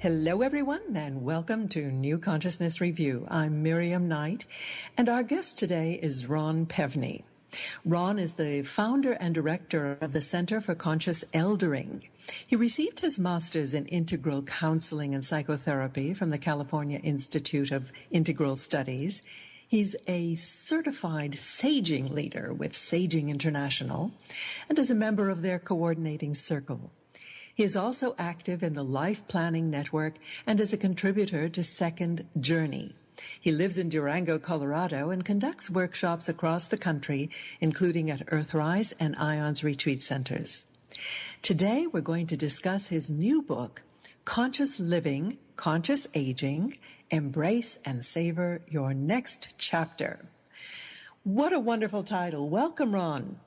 Hello, everyone, and welcome to New Consciousness Review. I'm Miriam Knight, and our guest today is Ron Pevny. Ron is the founder and director of the Center for Conscious Eldering. He received his master's in Integral Counseling and Psychotherapy from the California Institute of Integral Studies. He's a certified saging leader with Saging International and is a member of their coordinating circle. He is also active in the Life Planning Network and is a contributor to Second Journey. He lives in Durango, Colorado, and conducts workshops across the country, including at Earthrise and IONS retreat centers. Today, we're going to discuss his new book, Conscious Living, Conscious Aging, Embrace and Savor Your Next Chapter. What a wonderful title. Welcome, Ron.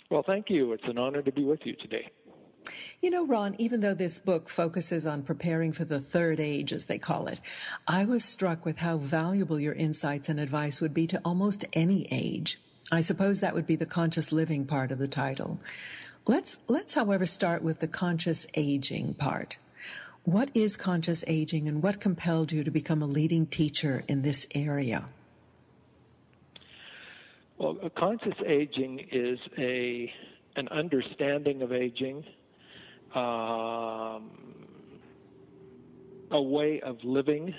Well, thank you. It's an honor to be with you today. You know, Ron, even though this book focuses on preparing for the third age, as they call it, I was struck with how valuable your insights and advice would be to almost any age. I suppose that would be the conscious living part of the title. Let's, however, start with the conscious aging part. What is conscious aging, and what compelled you to become a leading teacher in this area? Well, conscious aging is an understanding of aging, a way of living,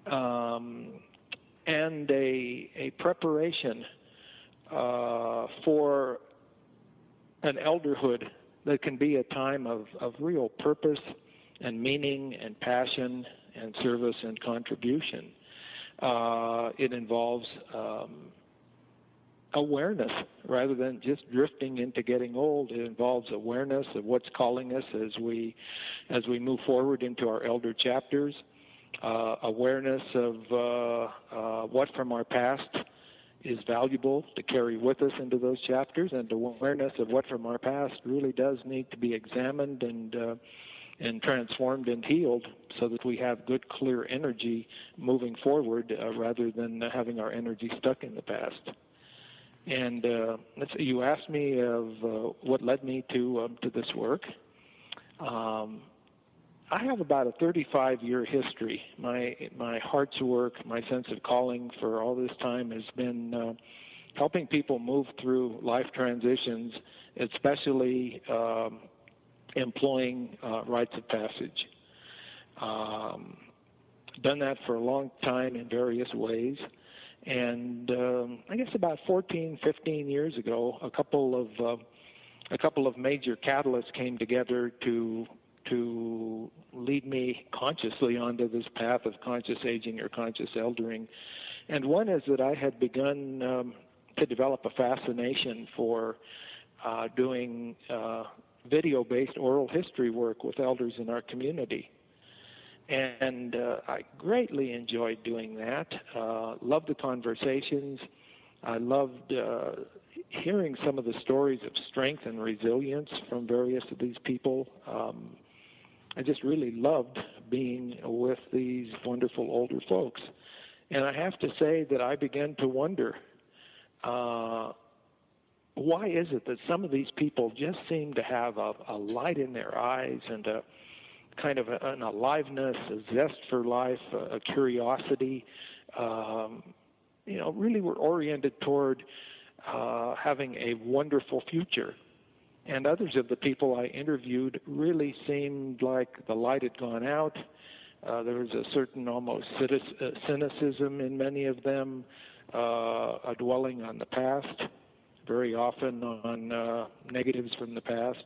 and a preparation for an elderhood that can be a time of real purpose and meaning and passion and service and contribution. It involves awareness rather than just drifting into getting old. It involves awareness of what's calling us as we move forward into our elder chapters, awareness of what from our past is valuable to carry with us into those chapters, and awareness of what from our past really does need to be examined and transformed and healed so that we have good, clear energy moving forward rather than having our energy stuck in the past. And you asked me of what led me to this work. I have about a 35-year history. My heart's work, my sense of calling for all this time has been helping people move through life transitions, especially employing rites of passage. Done that for a long time in various ways. And I guess about 14, 15 years ago, a couple of major catalysts came together to lead me consciously onto this path of conscious aging or conscious eldering. And one is that I had begun to develop a fascination for doing video-based oral history work with elders in our community. And I greatly enjoyed doing that. Loved the conversations. I loved hearing some of the stories of strength and resilience from various of these people. I just really loved being with these wonderful older folks. And I have to say that I began to wonder, why is it that some of these people just seem to have a light in their eyes and a kind of an aliveness, a zest for life, a curiosity, really were oriented toward having a wonderful future. And others of the people I interviewed really seemed like the light had gone out. There was a certain almost cynicism in many of them, a dwelling on the past, very often on negatives from the past.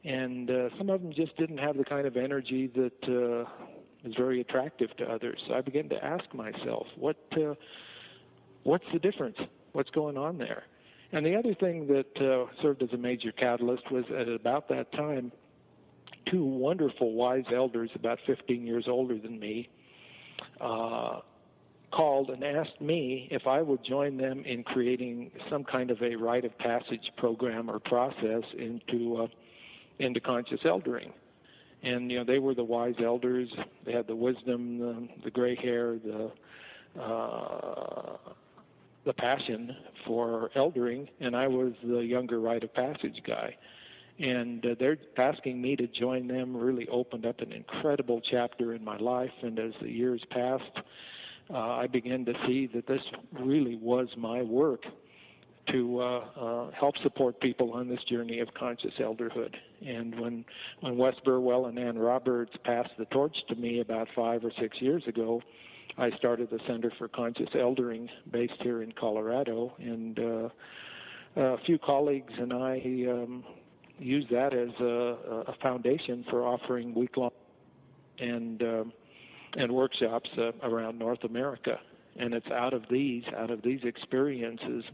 And some of them just didn't have the kind of energy that is very attractive to others. So I began to ask myself, what's the difference? What's going on there? And the other thing that served as a major catalyst was at about that time, two wonderful wise elders, about 15 years older than me, called and asked me if I would join them in creating some kind of a rite of passage program or process into conscious eldering. And, they were the wise elders. They had the wisdom, the gray hair, the passion for eldering, and I was the younger rite of passage guy. And they're asking me to join them really opened up an incredible chapter in my life. And as the years passed, I began to see that this really was my work to help support people on this journey of conscious elderhood. And when Wes Burwell and Ann Roberts passed the torch to me about 5 or 6 years ago, I started the Center for Conscious Eldering based here in Colorado. And a few colleagues and I used that as a foundation for offering week-long and workshops around North America. And it's out of these experiences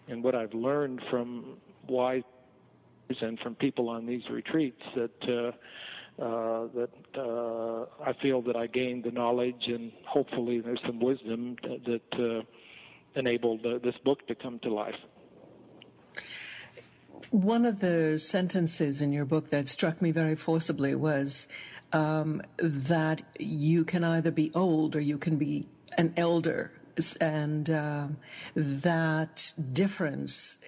and what I've learned from wise and from people on these retreats that I feel that I gained the knowledge, and hopefully there's some wisdom that enabled this book to come to life. One of the sentences in your book that struck me very forcibly was that you can either be old or you can be an elder. And that difference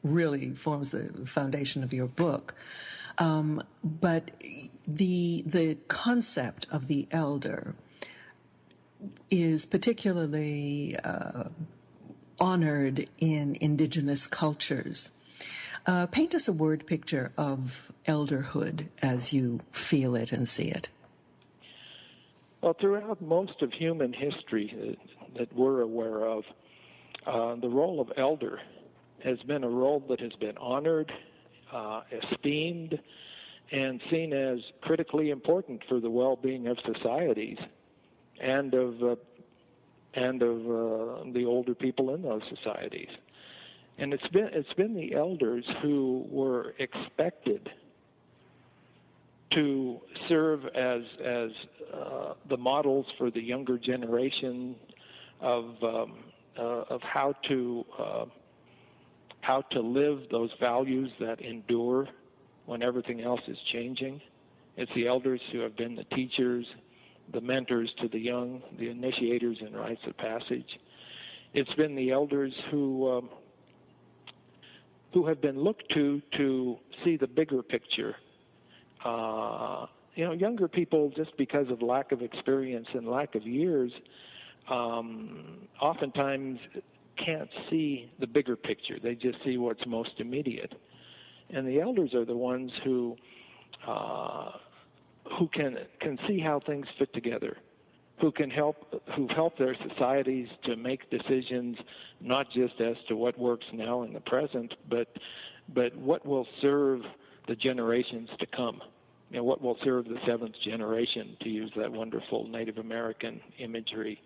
really forms the foundation of your book. But the concept of the elder is particularly honored in indigenous cultures. Paint us a word picture of elderhood as you feel it and see it. Well, throughout most of human history that we're aware of, the role of elder has been a role that has been honored, esteemed, and seen as critically important for the well-being of societies and of the older people in those societies. And it's been the elders who were expected to serve as the models for the younger generation of how to live those values that endure when everything else is changing. It's the elders who have been the teachers, the mentors to the young, the initiators in rites of passage. It's been the elders who have been looked to see the bigger picture. Younger people, just because of lack of experience and lack of years, oftentimes can't see the bigger picture. They just see what's most immediate. And the elders are the ones who can see how things fit together, who help their societies to make decisions not just as to what works now in the present, but what will serve the generations to come. What will serve the seventh generation, to use that wonderful Native American imagery.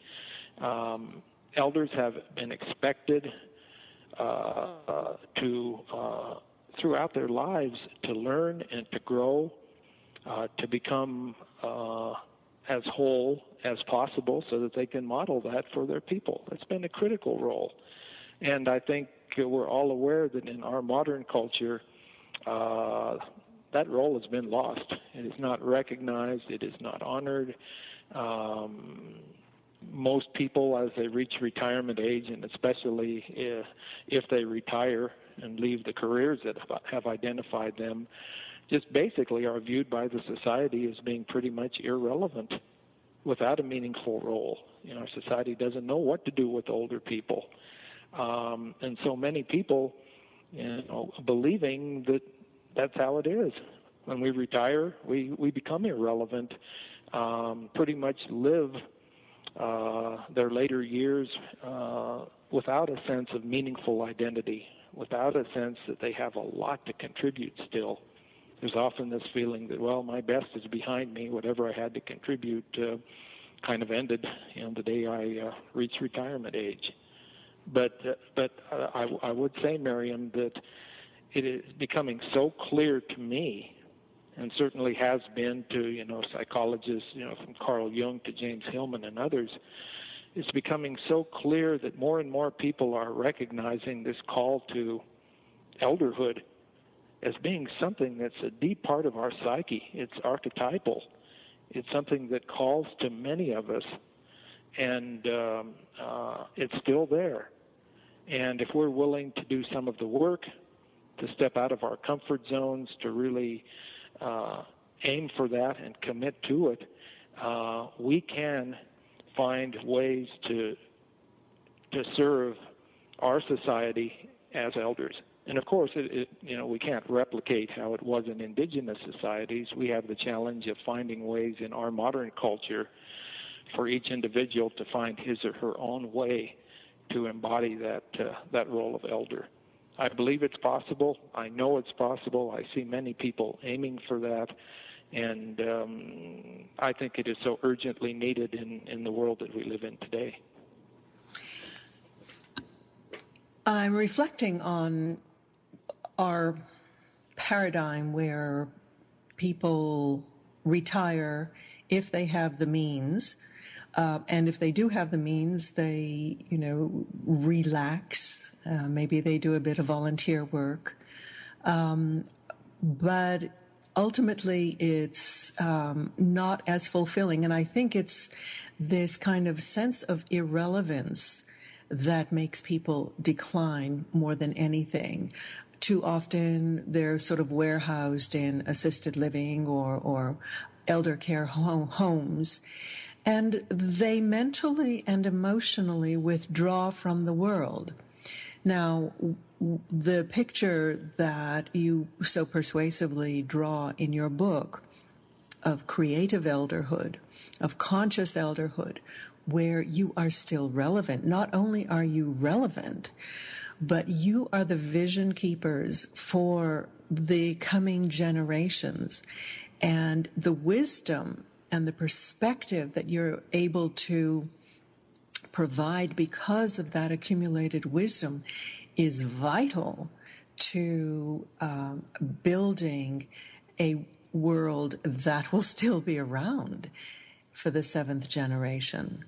Elders have been expected to, throughout their lives, to learn and to grow, to become as whole as possible so that they can model that for their people. That's been a critical role. And I think we're all aware that in our modern culture, that role has been lost. It is not recognized. It is not honored. Most people, as they reach retirement age, and especially if they retire and leave the careers that have identified them, just basically are viewed by the society as being pretty much irrelevant without a meaningful role. Our society doesn't know what to do with older people. And so many people, believing that that's how it is. When we retire, we become irrelevant, pretty much live their later years without a sense of meaningful identity, without a sense that they have a lot to contribute still. There's often this feeling that, well, my best is behind me. Whatever I had to contribute kind of ended the day I reached retirement age. But I would say, Miriam, that it is becoming so clear to me, and certainly has been to psychologists, from Carl Jung to James Hillman and others. It's becoming so clear that more and more people are recognizing this call to elderhood as being something that's a deep part of our psyche. It's archetypal. It's something that calls to many of us, and it's still there. And if we're willing to do some of the work, to step out of our comfort zones, to really aim for that and commit to it, we can find ways to serve our society as elders. And of course, we can't replicate how it was in indigenous societies. We have the challenge of finding ways in our modern culture for each individual to find his or her own way to embody that role of elder. I believe it's possible. I know it's possible. I see many people aiming for that. And I think it is so urgently needed in the world that we live in today. I'm reflecting on our paradigm where people retire if they have the means. And if they do have the means, they, relax. Maybe they do a bit of volunteer work. But ultimately, it's not as fulfilling. And I think it's this kind of sense of irrelevance that makes people decline more than anything. Too often, they're sort of warehoused in assisted living or elder care homes. And they mentally and emotionally withdraw from the world. Now, the picture that you so persuasively draw in your book of creative elderhood, of conscious elderhood, where you are still relevant. Not only are you relevant, but you are the vision keepers for the coming generations. And the wisdom and the perspective that you're able to provide because of that accumulated wisdom is vital to building a world that will still be around for the seventh generation.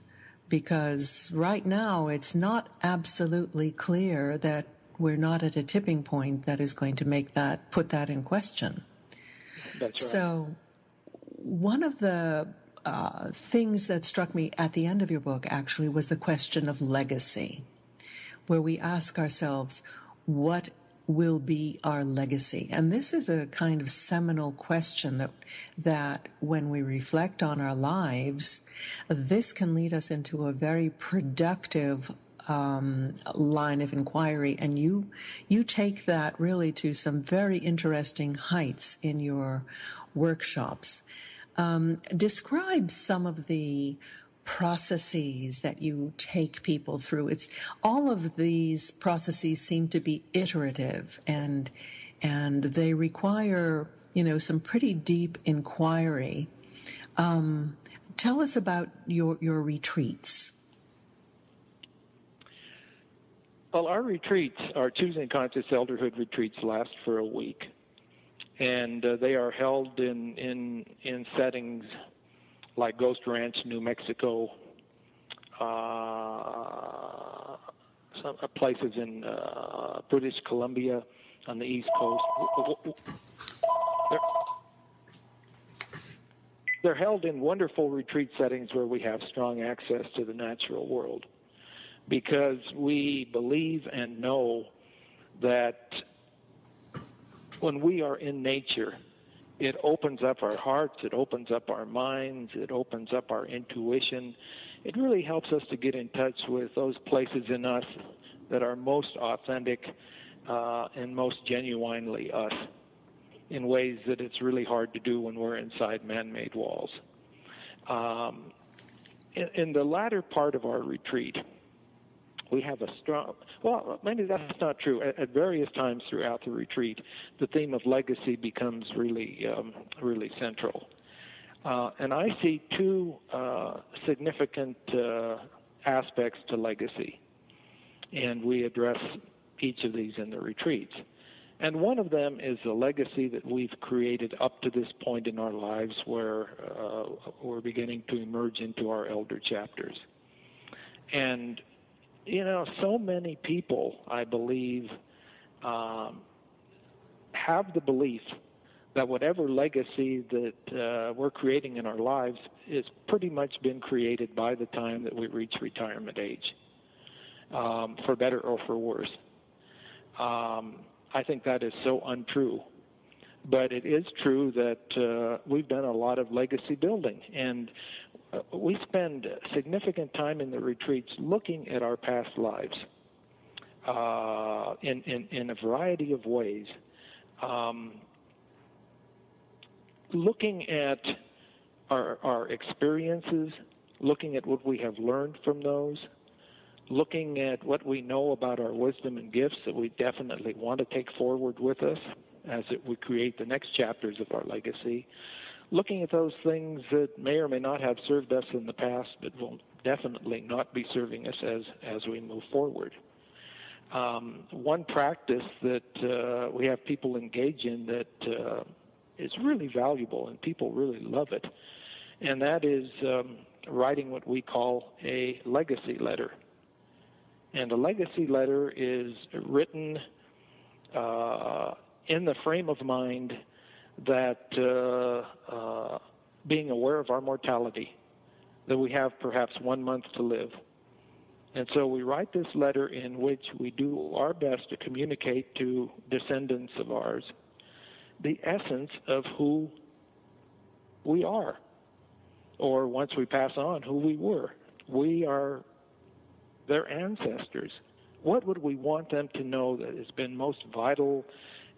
Because right now it's not absolutely clear that we're not at a tipping point that is going to put that in question. That's right. So one of the things that struck me at the end of your book actually was the question of legacy, where we ask ourselves, what will be our legacy? And this is a kind of seminal question that when we reflect on our lives, this can lead us into a very productive line of inquiry. And you take that really to some very interesting heights in your workshops. Describe some of the processes that you take people through. It's all of these processes seem to be iterative and they require, some pretty deep inquiry. Tell us about your retreats. Well, our retreats, our Choosing Conscious Elderhood retreats, last for a week. And they are held in settings like Ghost Ranch, New Mexico, some places in British Columbia on the East Coast. They're held in wonderful retreat settings where we have strong access to the natural world, because we believe and know that when we are in nature, it opens up our hearts, it opens up our minds, it opens up our intuition. It really helps us to get in touch with those places in us that are most authentic and most genuinely us, in ways that it's really hard to do when we're inside man-made walls. In the latter part of our retreat, we have a strong, well, maybe that's not true. At various times throughout the retreat, the theme of legacy becomes really central. And I see two significant aspects to legacy, and we address each of these in the retreats. And one of them is the legacy that we've created up to this point in our lives, where we're beginning to emerge into our elder chapters. And so many people, I believe, have the belief that whatever legacy that we're creating in our lives is pretty much been created by the time that we reach retirement age, for better or for worse. I think that is so untrue. But it is true that we've done a lot of legacy building, and we spend significant time in the retreats looking at our past lives in a variety of ways. Looking at our experiences, looking at what we have learned from those, looking at what we know about our wisdom and gifts that we definitely want to take forward with us as we create the next chapters of our legacy, looking at those things that may or may not have served us in the past but will definitely not be serving us as we move forward. One practice that we have people engage in that is really valuable and people really love it, and that is writing what we call a legacy letter. And a legacy letter is written in the frame of mind that being aware of our mortality, that we have perhaps 1 month to live. And so we write this letter in which we do our best to communicate to descendants of ours the essence of who we are, or once we pass on, who we were. We are their ancestors. What would we want them to know that has been most vital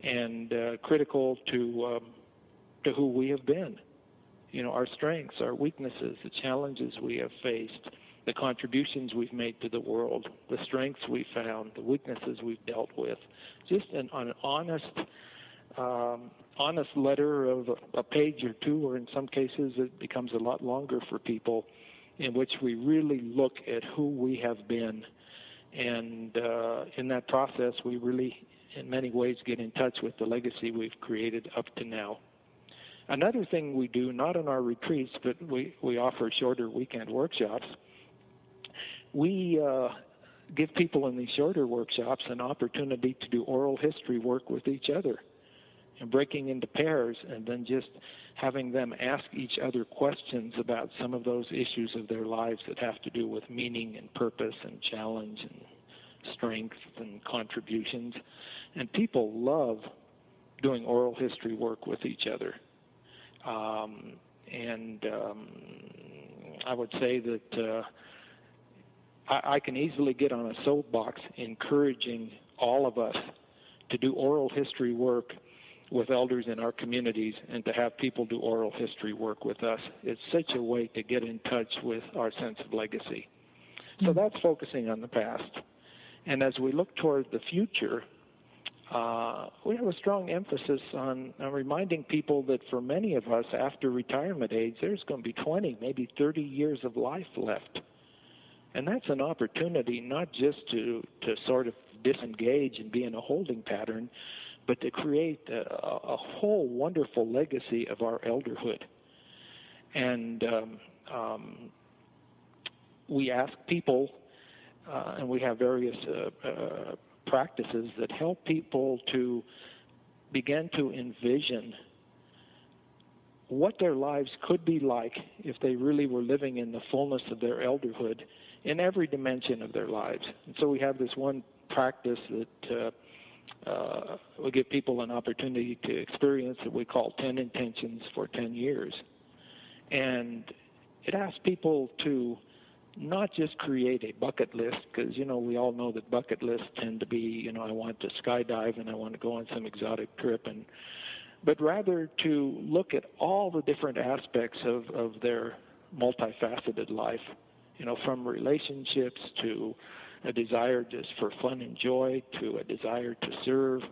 and critical to who we have been? You know, our strengths, our weaknesses, the challenges we have faced, the contributions we've made to the world, the strengths we found, the weaknesses we've dealt with. Just an honest letter of a page or two, or in some cases it becomes a lot longer for people, in which we really look at who we have been. And in that process, we really, in many ways, get in touch with the legacy we've created up to now. Another thing we do, not in our retreats, but we offer shorter weekend workshops, we give people in these shorter workshops an opportunity to do oral history work with each other, and breaking into pairs, and then just having them ask each other questions about some of those issues of their lives that have to do with meaning and purpose and challenge and strength and contributions. And people love doing oral history work with each other. I would say that I can easily get on a soapbox encouraging all of us to do oral history work with elders in our communities and to have people do oral history work with us. It's such a way to get in touch with our sense of legacy. So that's focusing on the past. And as we look toward the future, we have a strong emphasis on reminding people that for many of us after retirement age, there's going to be 20, maybe 30 years of life left. And that's an opportunity not just to sort of disengage and be in a holding pattern, but to create a whole wonderful legacy of our elderhood. And we ask people, and we have various practices that help people to begin to envision what their lives could be like if they really were living in the fullness of their elderhood in every dimension of their lives. And so we have this one practice that we give people an opportunity to experience that we call 10 intentions for 10 years. And it asks people to not just create a bucket list, because, you know, we all know that bucket lists tend to be, you know, I want to skydive and I want to go on some exotic trip, but rather to look at all the different aspects of their multifaceted life, you know, from relationships to a desire just for fun and joy, to a desire to serve,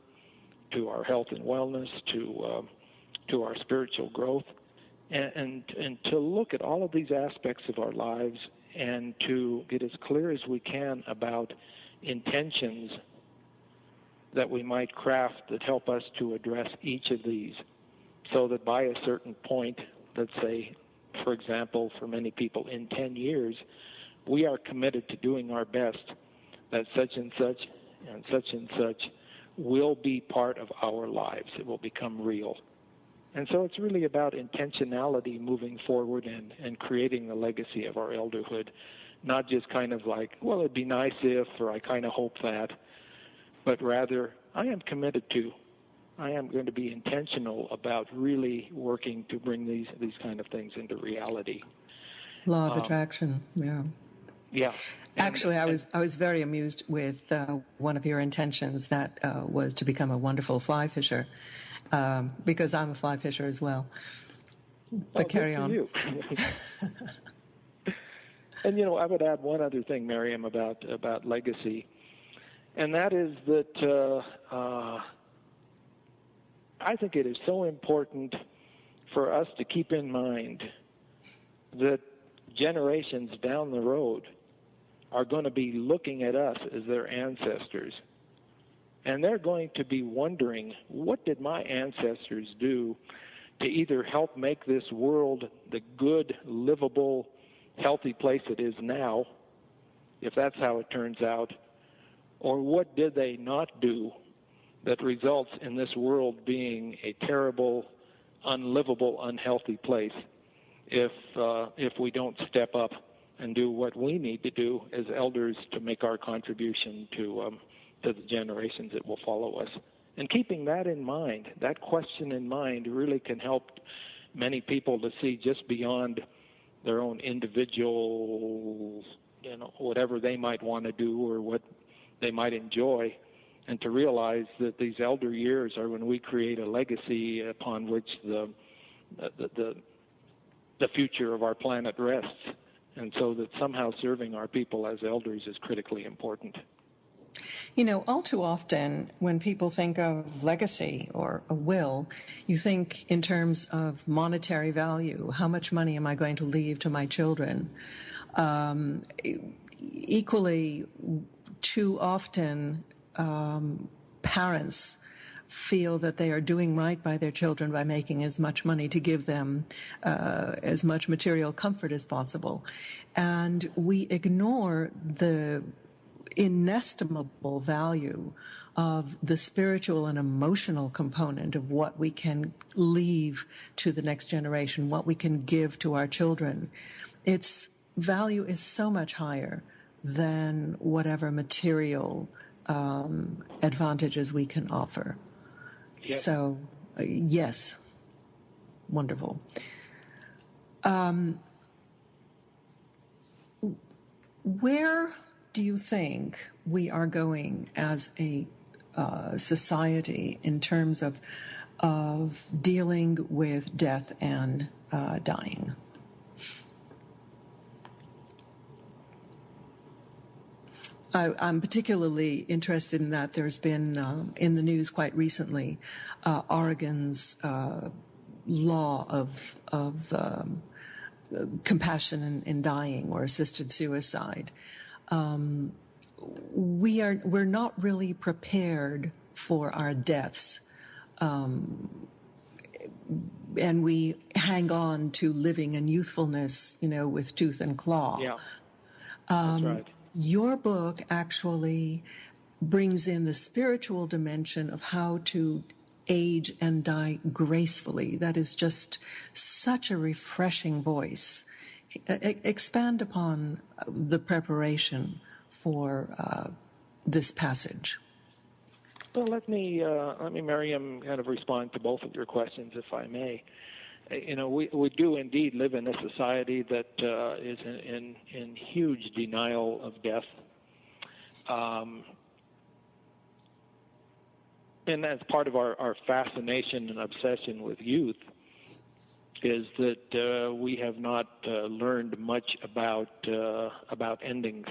to our health and wellness, to our spiritual growth, and to look at all of these aspects of our lives and to get as clear as we can about intentions that we might craft that help us to address each of these, so that by a certain point, let's say, for example, for many people in 10 years, we are committed to doing our best that such and such and such and such will be part of our lives. It will become real. And so it's really about intentionality moving forward and creating the legacy of our elderhood, not just kind of like, well, it'd be nice if, or I kind of hope that, but rather I am going to be intentional about really working to bring these kind of things into reality. Law of attraction, yeah. Yeah. Actually, I was very amused with one of your intentions that was to become a wonderful fly fisher, because I'm a fly fisher as well. But carry on. You. And I would add one other thing, Miriam, about legacy, and that is that I think it is so important for us to keep in mind that generations down the road are going to be looking at us as their ancestors. And they're going to be wondering, what did my ancestors do to either help make this world the good, livable, healthy place it is now, if that's how it turns out, or what did they not do that results in this world being a terrible, unlivable, unhealthy place if we don't step up and do what we need to do as elders to make our contribution to the generations that will follow us. And keeping that in mind, that question in mind, really can help many people to see just beyond their own individual, whatever they might want to do or what they might enjoy, and to realize that these elder years are when we create a legacy upon which the future of our planet rests. And so that somehow serving our people as elders is critically important. All too often when people think of legacy or a will, you think in terms of monetary value. How much money am I going to leave to my children? Equally, too often, parents feel that they are doing right by their children by making as much money to give them as much material comfort as possible. And we ignore the inestimable value of the spiritual and emotional component of what we can leave to the next generation, what we can give to our children. Its value is so much higher than whatever material advantages we can offer. Yes. So, yes, wonderful. Where do you think we are going as a society in terms of dealing with death and dying? I'm particularly interested in that. There's been in the news quite recently Oregon's law of compassion in dying or assisted suicide. We're not really prepared for our deaths, and we hang on to living and youthfulness, with tooth and claw. Yeah, that's right. Your book actually brings in the spiritual dimension of how to age and die gracefully. That is just such a refreshing voice. Expand upon the preparation for this passage. Well, let me, Miriam, kind of respond to both of your questions, if I may. We do indeed live in a society that is in huge denial of death. And that's part of our fascination and obsession with youth, is that we have not learned much about endings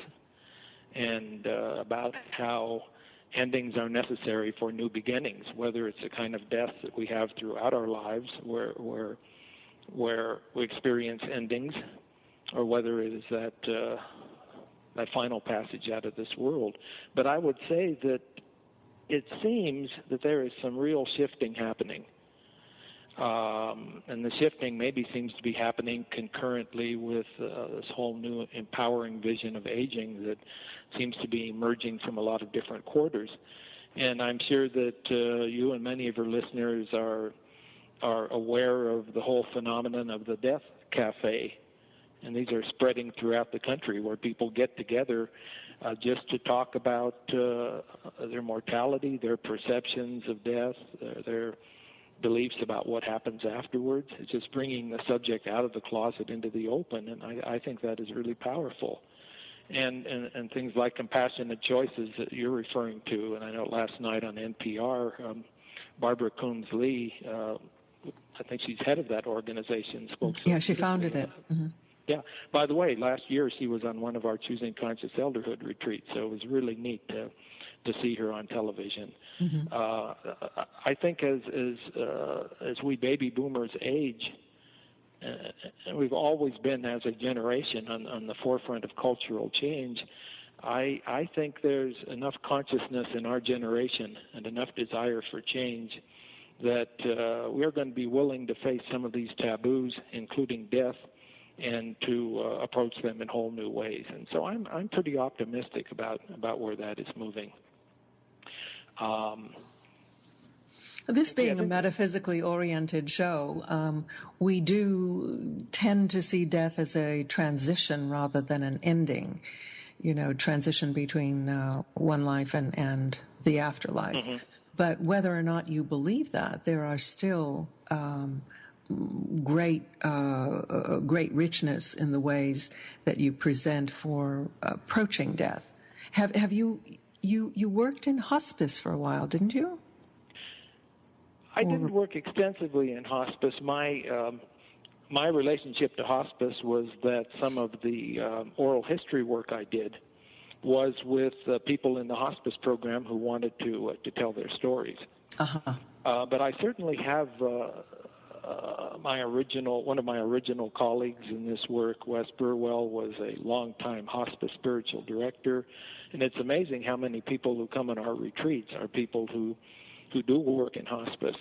and about how endings are necessary for new beginnings, whether it's a kind of death that we have throughout our lives where we experience endings, or whether it is that final passage out of this world. But I would say that it seems that there is some real shifting happening. And the shifting maybe seems to be happening concurrently with this whole new empowering vision of aging that seems to be emerging from a lot of different quarters. And I'm sure that you and many of your listeners are aware of the whole phenomenon of the Death Cafe. And these are spreading throughout the country, where people get together just to talk about their mortality, their perceptions of death, their beliefs about what happens afterwards. It's just bringing the subject out of the closet into the open, and I think that is really powerful. And things like compassionate choices that you're referring to, and I know last night on NPR, Barbara Coons-Lee, I think she's head of that organization, spoke. Yeah, she founded it. Mm-hmm. Yeah. By the way, last year she was on one of our Choosing Conscious Elderhood retreats, so it was really neat to see her on television. Mm-hmm. I think as we baby boomers age, and we've always been as a generation on the forefront of cultural change, I think there's enough consciousness in our generation and enough desire for change that we're going to be willing to face some of these taboos, including death, and to approach them in whole new ways. And so I'm pretty optimistic about where that is moving. This being a metaphysically oriented show, we do tend to see death as a transition rather than an ending, transition between one life and the afterlife. Mm-hmm. But whether or not you believe that, there are still great richness in the ways that you present for approaching death. Have you worked in hospice for a while, didn't you? I didn't work extensively in hospice. My relationship to hospice was that some of the oral history work I did was with people in the hospice program who wanted to tell their stories. Uh-huh. But I certainly have one of my original colleagues in this work, Wes Burwell, was a longtime hospice spiritual director, and it's amazing how many people who come on our retreats are people who do work in hospice.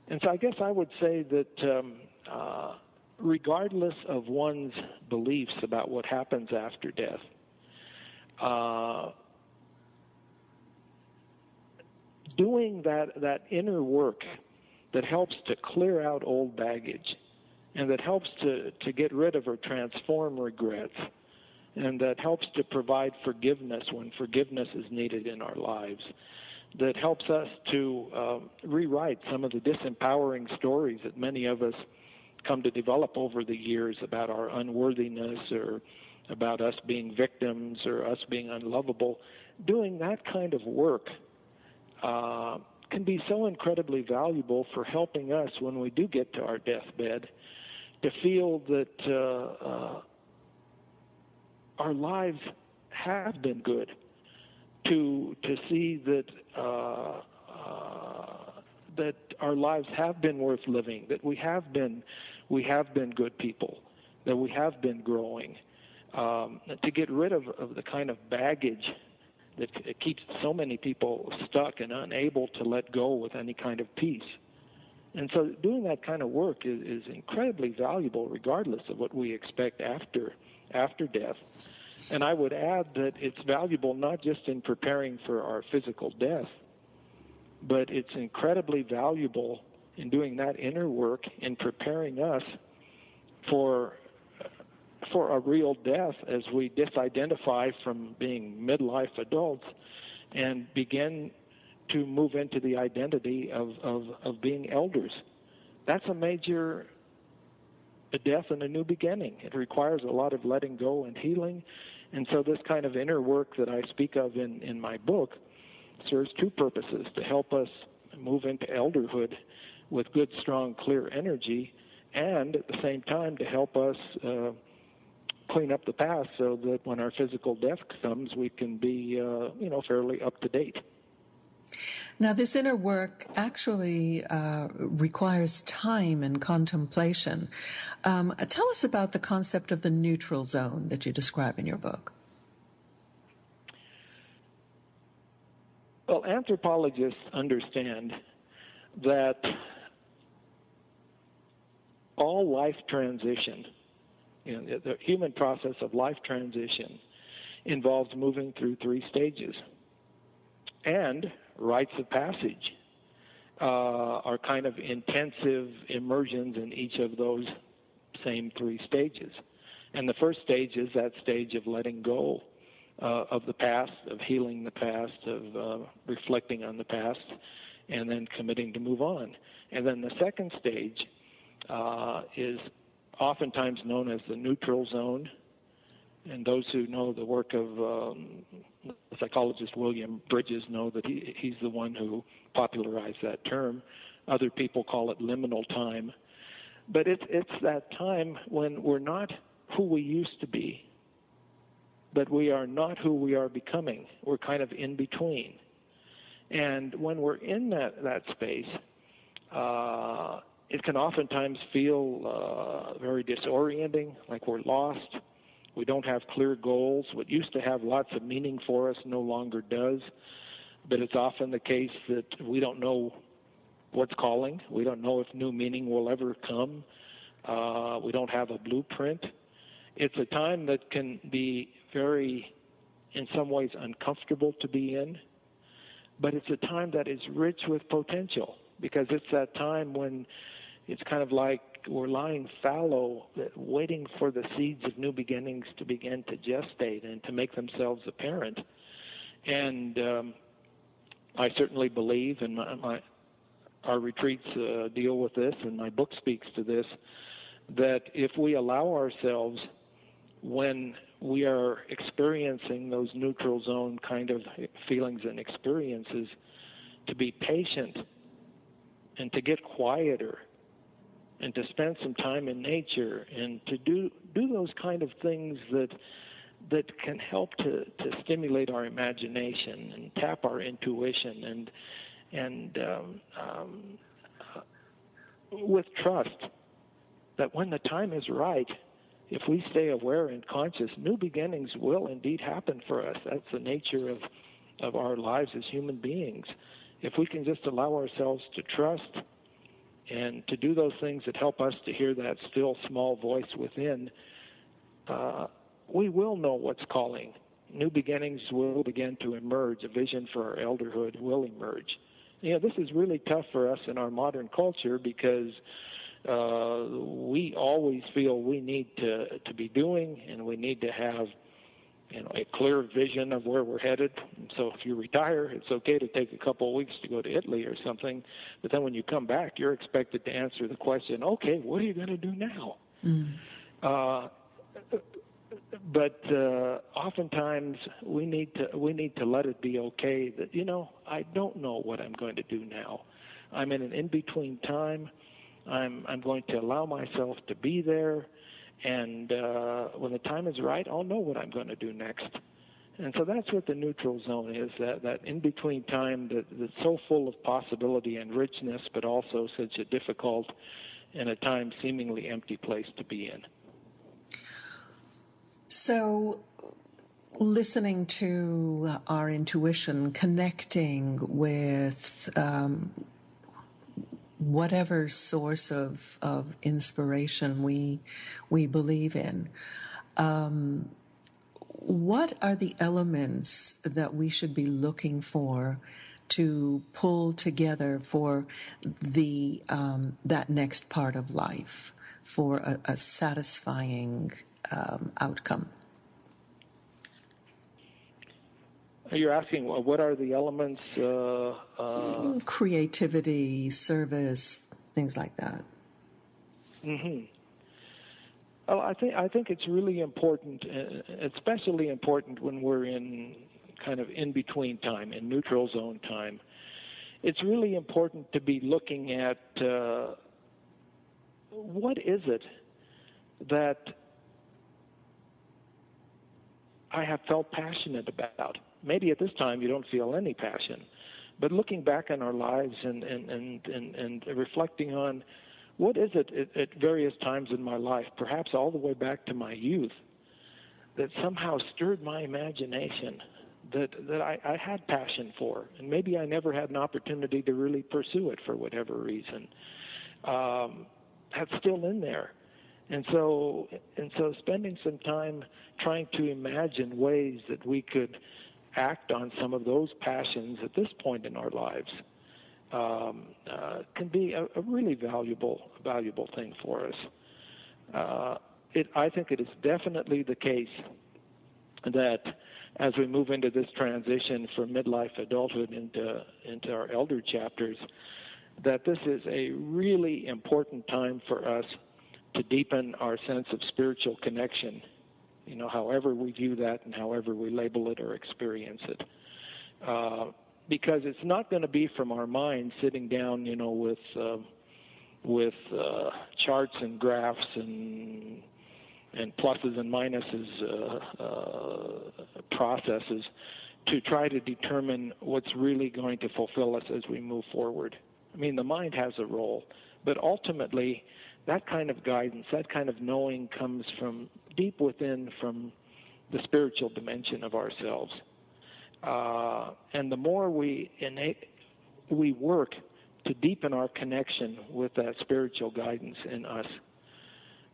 And so I guess I would say that regardless of one's beliefs about what happens after death, doing that inner work that helps to clear out old baggage and that helps to get rid of or transform regrets and that helps to provide forgiveness when forgiveness is needed in our lives, that helps us to rewrite some of the disempowering stories that many of us come to develop over the years about our unworthiness or about us being victims or us being unlovable. Doing that kind of work can be so incredibly valuable for helping us when we do get to our deathbed to feel that our lives have been good, to see that that our lives have been worth living, that we have been good people, that we have been growing, to get rid of the kind of baggage that keeps so many people stuck and unable to let go with any kind of peace. And so doing that kind of work is incredibly valuable regardless of what we expect after death. And I would add that it's valuable not just in preparing for our physical death, but it's incredibly valuable in doing that inner work in preparing us for a real death as we disidentify from being midlife adults and begin to move into the identity of being elders. That's a major death and a new beginning. It requires a lot of letting go and healing. And so this kind of inner work that I speak of in my book serves two purposes: to help us move into elderhood with good, strong, clear energy, and at the same time to help us clean up the past so that when our physical death comes, we can be, fairly up to date. Now, this inner work actually requires time and contemplation. Tell us about the concept of the neutral zone that you describe in your book. Well, anthropologists understand that all life transition, the human process of life transition, involves moving through three stages. And rites of passage are kind of intensive immersions in each of those same three stages. And the first stage is that stage of letting go, of the past, of healing the past, of reflecting on the past, and then committing to move on. And then the second stage is oftentimes known as the neutral zone. And those who know the work of the psychologist William Bridges know that he's the one who popularized that term. Other people call it liminal time. But it's that time when we're not who we used to be, but we are not who we are becoming. We're kind of in between. And when we're in that space, it can oftentimes feel very disorienting, like we're lost. We don't have clear goals. What used to have lots of meaning for us no longer does. But it's often the case that we don't know what's calling. We don't know if new meaning will ever come. We don't have a blueprint. It's a time that can be very, in some ways, uncomfortable to be in. But it's a time that is rich with potential, because it's that time when it's kind of like we're lying fallow, waiting for the seeds of new beginnings to begin to gestate and to make themselves apparent. And I certainly believe, and our retreats deal with this, and my book speaks to this, that if we allow ourselves, when we are experiencing those neutral zone kind of feelings and experiences, to be patient and to get quieter and to spend some time in nature and to do those kind of things that can help to stimulate our imagination and tap our intuition and with trust that when the time is right, if we stay aware and conscious, new beginnings will indeed happen for us. That's the nature of our lives as human beings. If we can just allow ourselves to trust and to do those things that help us to hear that still small voice within, we will know what's calling. New beginnings will begin to emerge. A vision for our elderhood will emerge. This is really tough for us in our modern culture, because we always feel we need to be doing, and we need to have a clear vision of where we're headed. And so if you retire, it's okay to take a couple of weeks to go to Italy or something, but then when you come back, you're expected to answer the question, okay, what are you going to do now? But oftentimes we need to let it be okay that, I don't know what I'm going to do now. I'm in an in-between time. I'm going to allow myself to be there, and when the time is right, I'll know what I'm going to do next. And so that's what the neutral zone is, that in-between time that's so full of possibility and richness, but also such a difficult and at times seemingly empty place to be in. So listening to our intuition, connecting with whatever source of inspiration we believe in, what are the elements that we should be looking for to pull together for the that next part of life, for a satisfying outcome? You're asking what are the elements? Creativity, service, things like that. Mm-hmm. Well, I think it's really important, especially important when we're in kind of in-between time, in neutral zone time. It's really important to be looking at what is it that I have felt passionate about. Maybe at this time you don't feel any passion, but looking back on our lives and reflecting on what is it at various times in my life, perhaps all the way back to my youth, that somehow stirred my imagination, that I had passion for, and maybe I never had an opportunity to really pursue it for whatever reason. That's still in there. And so spending some time trying to imagine ways that we could act on some of those passions at this point in our lives can be a really valuable thing for us. I think it is definitely the case that as we move into this transition from midlife adulthood into our elder chapters, that this is a really important time for us to deepen our sense of spiritual connection, however we view that and however we label it or experience it. Because it's not going to be from our mind sitting down, with charts and graphs and pluses and minuses processes to try to determine what's really going to fulfill us as we move forward. I mean, the mind has a role, but ultimately that kind of guidance, that kind of knowing comes from deep within, from the spiritual dimension of ourselves. And the more we work to deepen our connection with that spiritual guidance in us,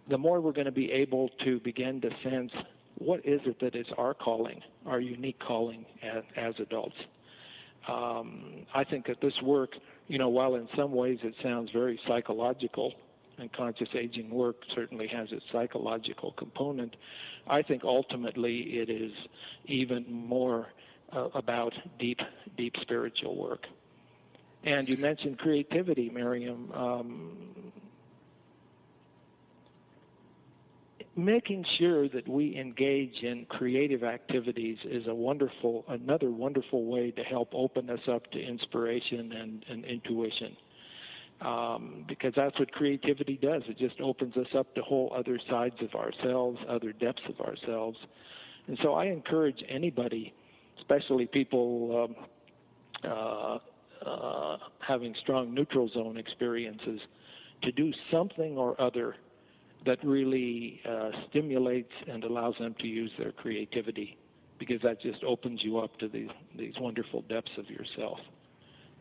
the more we're going to be able to begin to sense what is it that is our calling, our unique calling as adults. I think that this work, while in some ways it sounds very psychological, and conscious aging work certainly has its psychological component, I think ultimately it is even more about deep spiritual work. And you mentioned creativity, Miriam. Making sure that we engage in creative activities is another wonderful way to help open us up to inspiration and intuition. Because that's what creativity does. It just opens us up to whole other sides of ourselves, other depths of ourselves. And so I encourage anybody, especially people having strong neutral zone experiences, to do something or other that really stimulates and allows them to use their creativity, because that just opens you up to these wonderful depths of yourself.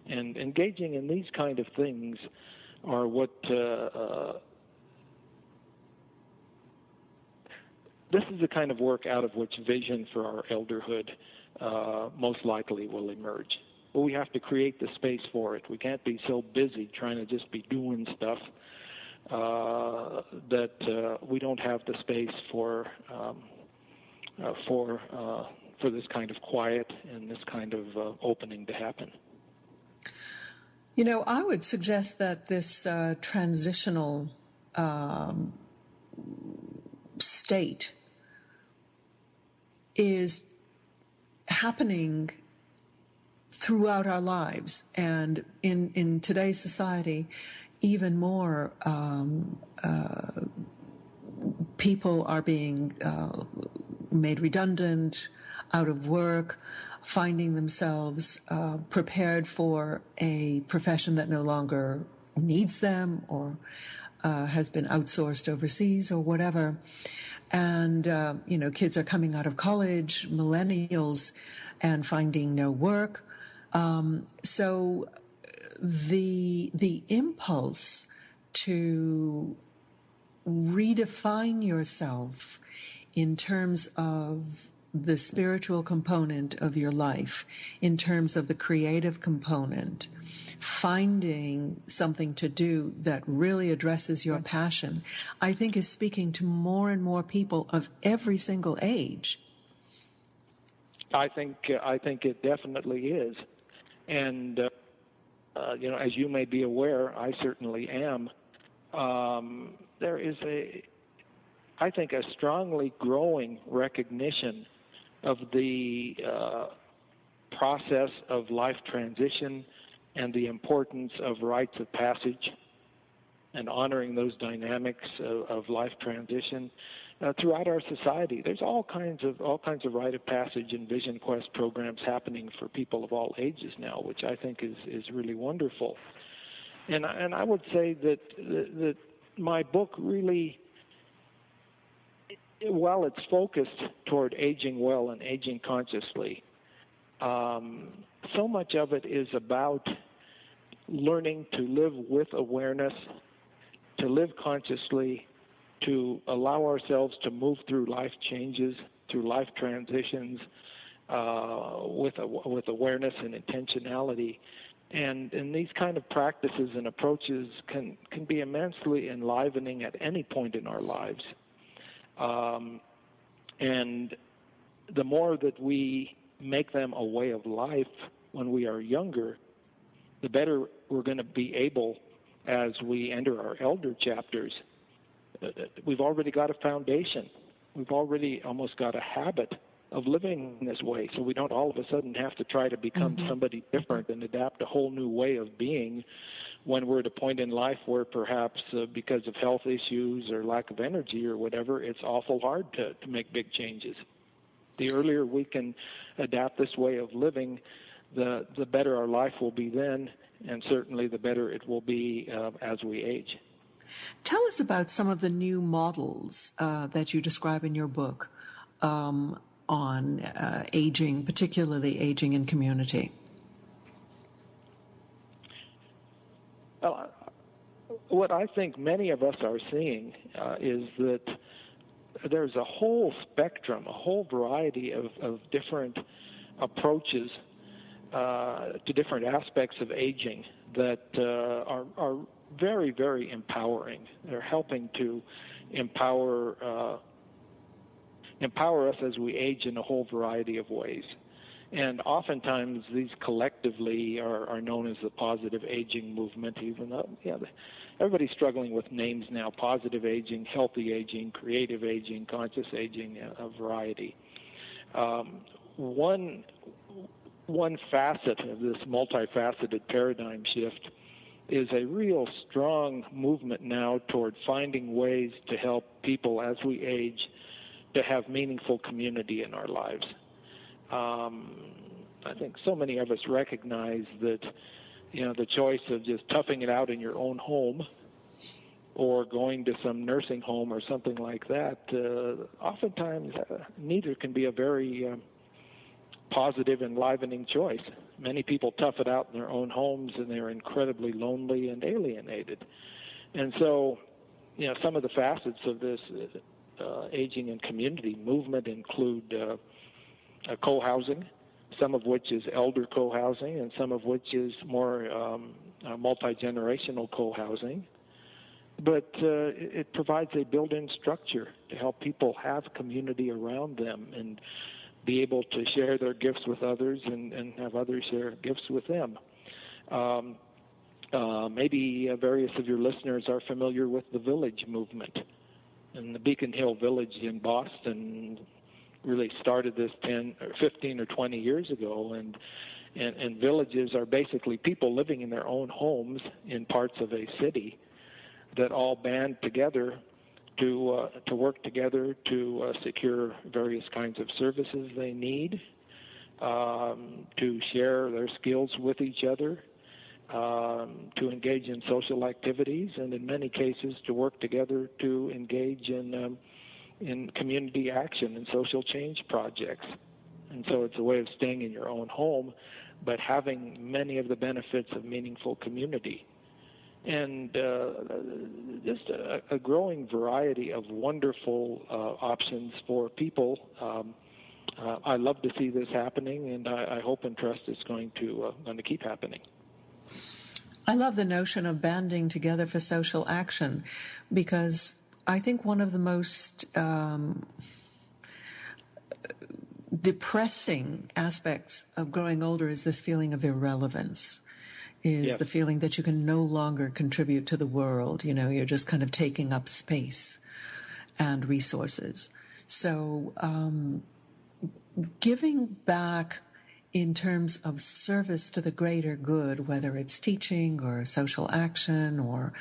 And engaging in these kind of things are what this is the kind of work out of which vision for our elderhood most likely will emerge. But we have to create the space for it. We can't be so busy trying to just be doing stuff that we don't have the space for this kind of quiet and this kind of opening to happen. I would suggest that this transitional state is happening throughout our lives, and in today's society, even more people are being made redundant, out of work, finding themselves prepared for a profession that no longer needs them or has been outsourced overseas or whatever. And, kids are coming out of college, millennials, and finding no work. So the impulse to redefine yourself in terms of the spiritual component of your life, in terms of the creative component, finding something to do that really addresses your passion, I think is speaking to more and more people of every single age. I think it definitely is. And, as you may be aware, I certainly am, there is I think a strongly growing recognition of the process of life transition and the importance of rites of passage and honoring those dynamics of life transition throughout our society. There's all kinds of rite of passage and vision quest programs happening for people of all ages now, which I think is really wonderful. And I would say that my book really, while it's focused toward aging well and aging consciously, so much of it is about learning to live with awareness, to live consciously, to allow ourselves to move through life changes, through life transitions, with awareness and intentionality. And these kind of practices and approaches can be immensely enlivening at any point in our lives. And the more that we make them a way of life when we are younger, the better we're going to be able as we enter our elder chapters. We've already got a foundation. We've already almost got a habit of living this way, so we don't all of a sudden have to try to become somebody different and adapt a whole new way of being when we're at a point in life where perhaps because of health issues or lack of energy or whatever, it's awful hard to make big changes. The earlier we can adapt this way of living, the better our life will be then, and certainly the better it will be as we age. Tell us about some of the new models that you describe in your book on aging, particularly aging in community. Well, what I think many of us are seeing is that there's a whole spectrum, a whole variety of different approaches to different aspects of aging that are very, very empowering. They're helping to empower us as we age in a whole variety of ways. And oftentimes these collectively are known as the positive aging movement, even though everybody's struggling with names now: positive aging, healthy aging, creative aging, conscious aging, a variety. One facet of this multifaceted paradigm shift is a real strong movement now toward finding ways to help people as we age to have meaningful community in our lives. I think so many of us recognize that, the choice of just toughing it out in your own home or going to some nursing home or something like that, oftentimes neither can be a very positive, enlivening choice. Many people tough it out in their own homes, and they're incredibly lonely and alienated. And so, some of the facets of this aging and community movement include co-housing, some of which is elder co-housing, and some of which is more multi-generational co-housing. But it provides a built-in structure to help people have community around them and be able to share their gifts with others and have others share gifts with them. Maybe various of your listeners are familiar with the Village movement. And the Beacon Hill Village in Boston really started this 10 or 15 or 20 years ago, and villages are basically people living in their own homes in parts of a city that all band together to work together to secure various kinds of services they need, to share their skills with each other, to engage in social activities, and in many cases to work together to engage in community action and social change projects. And so it's a way of staying in your own home, but having many of the benefits of meaningful community. And just a growing variety of wonderful options for people. I love to see this happening, and I hope and trust it's going to keep happening. I love the notion of banding together for social action, because I think one of the most depressing aspects of growing older is this feeling of irrelevance, is the feeling that you can no longer contribute to the world. You're just kind of taking up space and resources. So giving back in terms of service to the greater good, whether it's teaching or social action or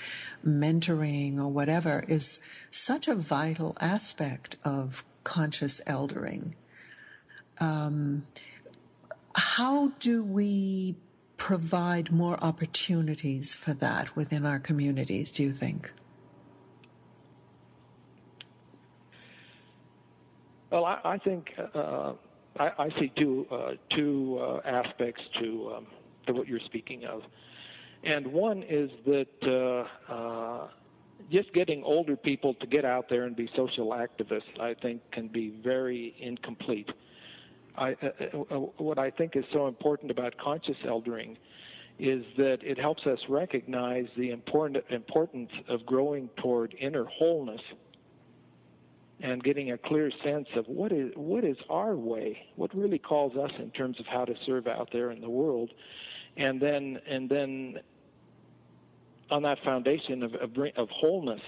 mentoring or whatever, is such a vital aspect of conscious eldering. How do we provide more opportunities for that within our communities, do you think? Well, I think I see two aspects to what you're speaking of, and one is that just getting older people to get out there and be social activists, I think, can be very incomplete. What I think is so important about conscious eldering is that it helps us recognize the importance of growing toward inner wholeness and getting a clear sense of what is our way, what really calls us in terms of how to serve out there in the world, and then on that foundation of wholeness,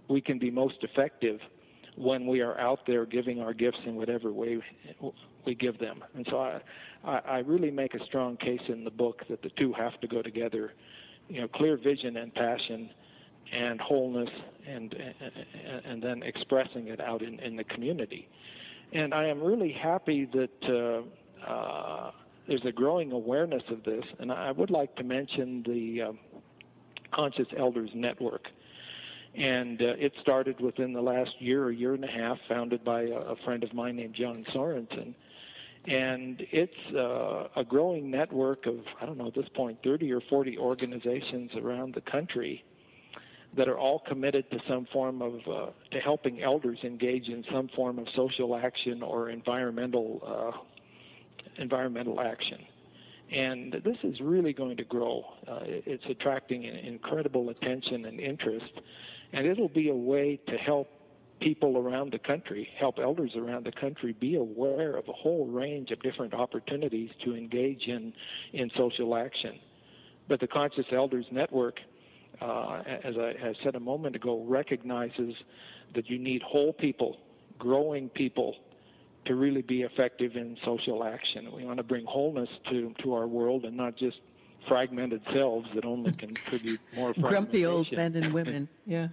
we can be most effective when we are out there giving our gifts in whatever way we give them. And so I really make a strong case in the book that the two have to go together, clear vision and passion and wholeness, and then expressing it out in the community. And I am really happy that there's a growing awareness of this, and I would like to mention the Conscious Elders Network. And it started within the last year and a half, founded by a friend of mine named John Sorensen. And it's a growing network of, I don't know, at this point, 30 or 40 organizations around the country that are all committed to some form of, to helping elders engage in some form of social action or environmental action. And this is really going to grow. It's attracting incredible attention and interest, and it'll be a way to help people around the country, help elders around the country be aware of a whole range of different opportunities to engage in social action. But the Conscious Elders Network, as I said a moment ago, recognizes that you need whole people, growing people, to really be effective in social action. We want to bring wholeness to our world and not just fragmented selves that only contribute more fragmentation. Grumpy old men and women, yeah.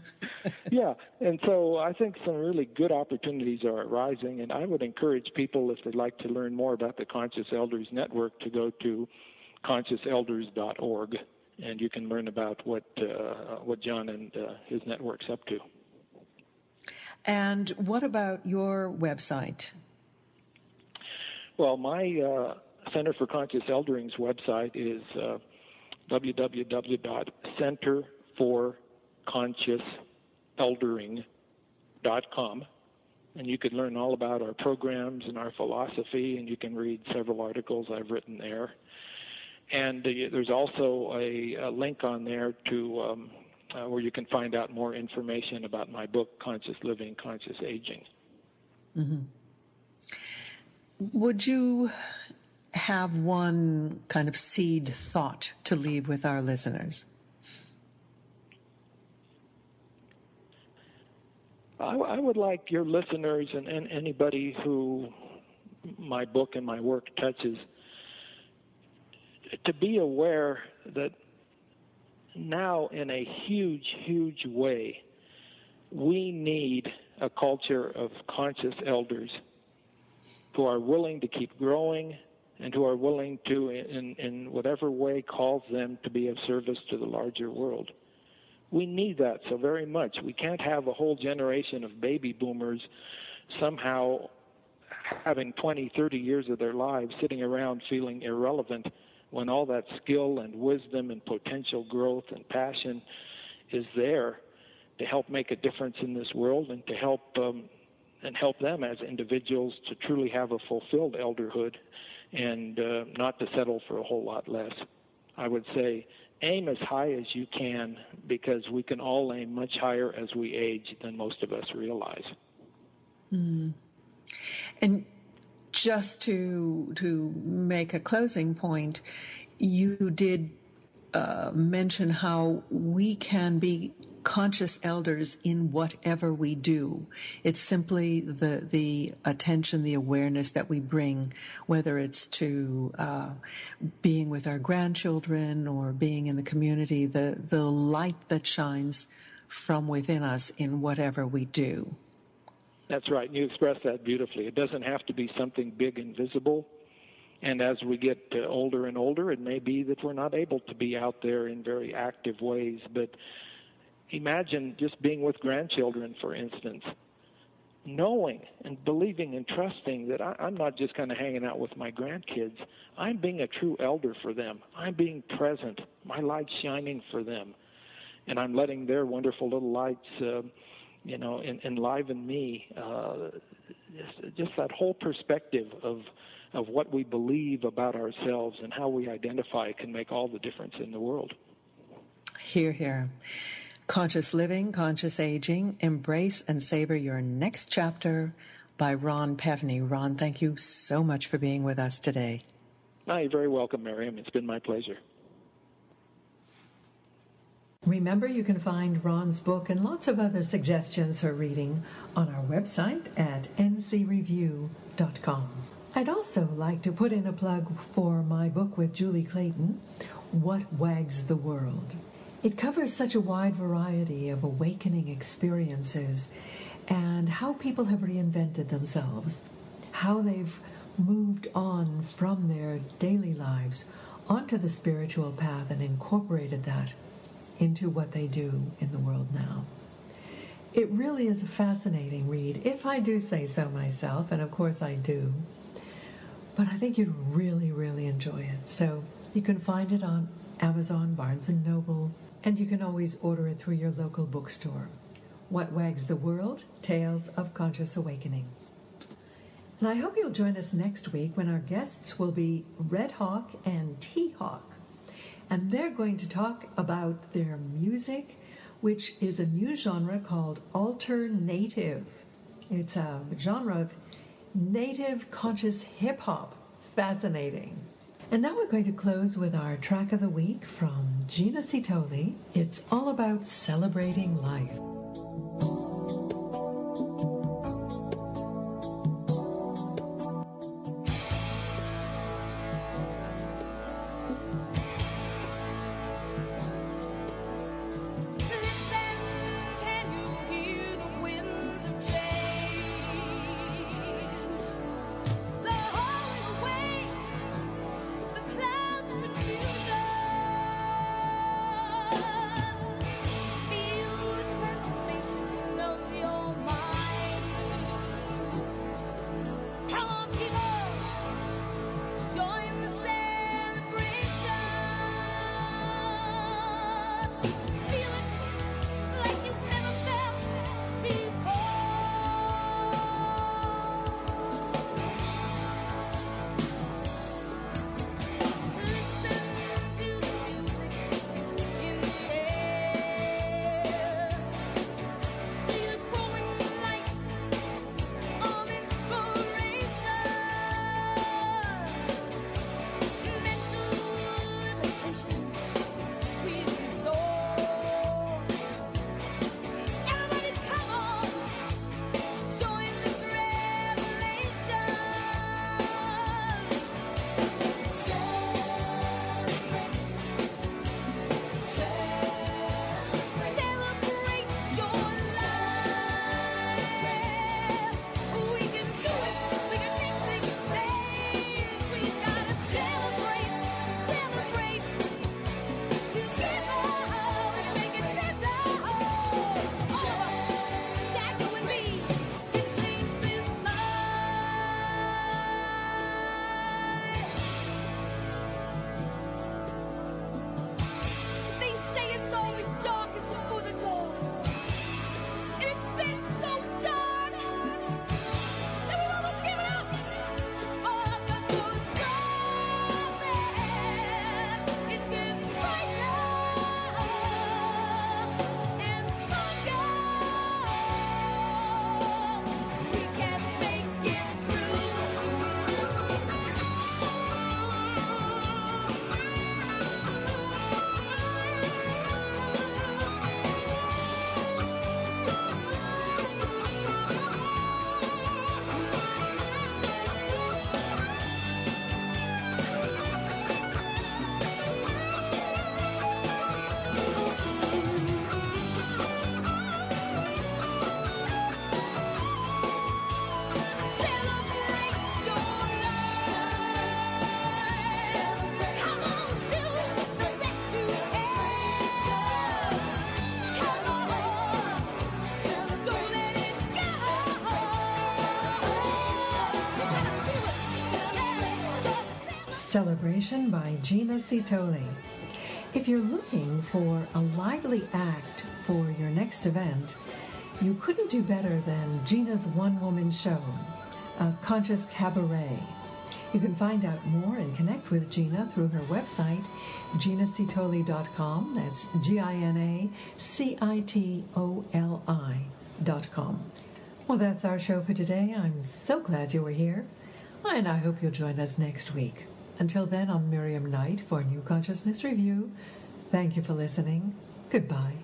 Yeah, and so I think some really good opportunities are arising, and I would encourage people, if they'd like to learn more about the Conscious Elders Network, to go to consciouselders.org, and you can learn about what John and his network's up to. And what about your website? Well, my Center for Conscious Eldering's website is www.centerforconsciouseldering.com, and you can learn all about our programs and our philosophy, and you can read several articles I've written there. And there's also a link on there to where you can find out more information about my book, Conscious Living, Conscious Aging. Mm-hmm. Would you have one kind of seed thought to leave with our listeners? I would like your listeners and anybody who my book and my work touches to be aware that now, in a huge, huge way, we need a culture of conscious elders who are willing to keep growing and who are willing to, in whatever way calls them, to be of service to the larger world. We need that so very much. We can't have a whole generation of baby boomers somehow having 20, 30 years of their lives sitting around feeling irrelevant when all that skill and wisdom and potential growth and passion is there to help make a difference in this world and to help them as individuals to truly have a fulfilled elderhood and not to settle for a whole lot less. I would say aim as high as you can, because we can all aim much higher as we age than most of us realize. Mm. And just to make a closing point, you did mention how we can be conscious elders in whatever we do. It's simply the attention, the awareness that we bring, whether it's to being with our grandchildren or being in the community, the light that shines from within us in whatever we do. That's right. You expressed that beautifully. It doesn't have to be something big and visible. And as we get older and older, it may be that we're not able to be out there in very active ways. But imagine just being with grandchildren, for instance, knowing and believing and trusting that I'm not just kind of hanging out with my grandkids. I'm being a true elder for them. I'm being present. My light's shining for them. And I'm letting their wonderful little lights enliven me. Just that whole perspective of what we believe about ourselves and how we identify can make all the difference in the world. Hear, hear. Conscious Living, Conscious Aging, Embrace and Savor Your Next Chapter by Ron Pevny. Ron, thank you so much for being with us today. You're very welcome, Miriam. It's been my pleasure. Remember, you can find Ron's book and lots of other suggestions for reading on our website at ncreview.com. I'd also like to put in a plug for my book with Julie Clayton, What Wags the World. It covers such a wide variety of awakening experiences and how people have reinvented themselves, how they've moved on from their daily lives onto the spiritual path and incorporated that into what they do in the world now. It really is a fascinating read, if I do say so myself, and of course I do. But I think you'd really, really enjoy it. So you can find it on Amazon, Barnes & Noble, and you can always order it through your local bookstore. What Wags the World? Tales of Conscious Awakening. And I hope you'll join us next week when our guests will be Red Hawk and T-Hawk. And they're going to talk about their music, which is a new genre called alternative. It's a genre of native conscious hip-hop. Fascinating. And now we're going to close with our track of the week from Gina Citoli. It's all about celebrating life. Celebration by Gina Citoli. If you're looking for a lively act for your next event, you couldn't do better than Gina's one-woman show, a conscious cabaret. You can find out more and connect with Gina through her website, ginacitoli.com. That's GINACITOLI.com. Well, that's our show for today. I'm so glad you were here, and I hope you'll join us next week. Until then, I'm Miriam Knight for New Consciousness Review. Thank you for listening. Goodbye.